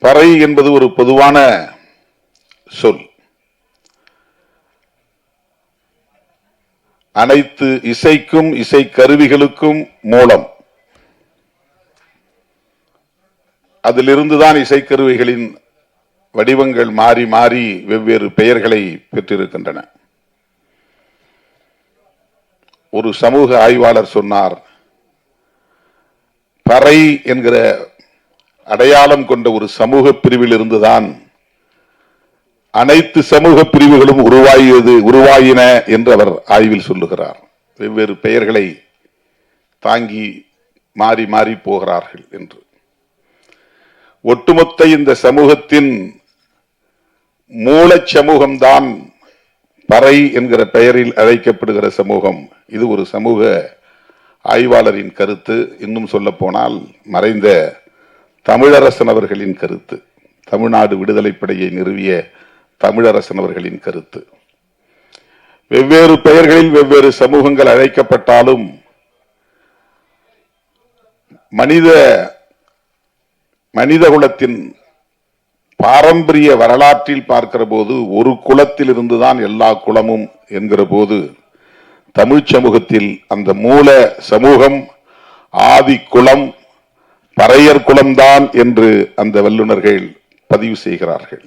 பறை என்பது ஒரு பொதுவான சொல். அனைத்து இசைக்கும் இசை கருவிகளுக்கும் மூலம். அதிலிருந்துதான் இசைக்கருவிகளின் வடிவங்கள் மாறி மாறி வெவ்வேறு பெயர்களை பெற்றிருக்கின்றன. ஒரு சமூக ஆய்வாளர் சொன்னார், பறை என்கிற அடையாளம் கொண்ட ஒரு சமூக பிரிவில் இருந்துதான் அனைத்து சமூக பிரிவுகளும் உருவாயின என்று அவர் ஆய்வில் சொல்லுகிறார். வெவ்வேறு பெயர்களை தாங்கி மாறி மாறி போகிறார்கள் என்று. ஒட்டுமொத்த இந்த சமூகத்தின் மூலச் சமூகம்தான் பறை என்கிற பெயரில் அழைக்கப்படுகிற சமூகம். இது ஒரு சமூக ஆய்வாளரின் கருத்து. இன்னும் சொல்ல போனால் மறைந்த தமிழரசன் அவர்களின் கருத்து, தமிழ்நாடு விடுதலை படையை நிறுவிய தமிழரசன் அவர்களின் கருத்து. வெவ்வேறு பெயர்களில் வெவ்வேறு சமூகங்கள் அழைக்கப்பட்டாலும் மனித குலத்தின் பாரம்பரிய வரலாற்றில் பார்க்கிற போது ஒரு குலத்தில் இருந்துதான் எல்லா குலமும் என்கிற போது தமிழ் சமூகத்தில் அந்த மூல சமூகம் ஆதி குலம் பறையர் குலம்தான் என்று அந்த வல்லுநர்கள் பதிவு செய்கிறார்கள்.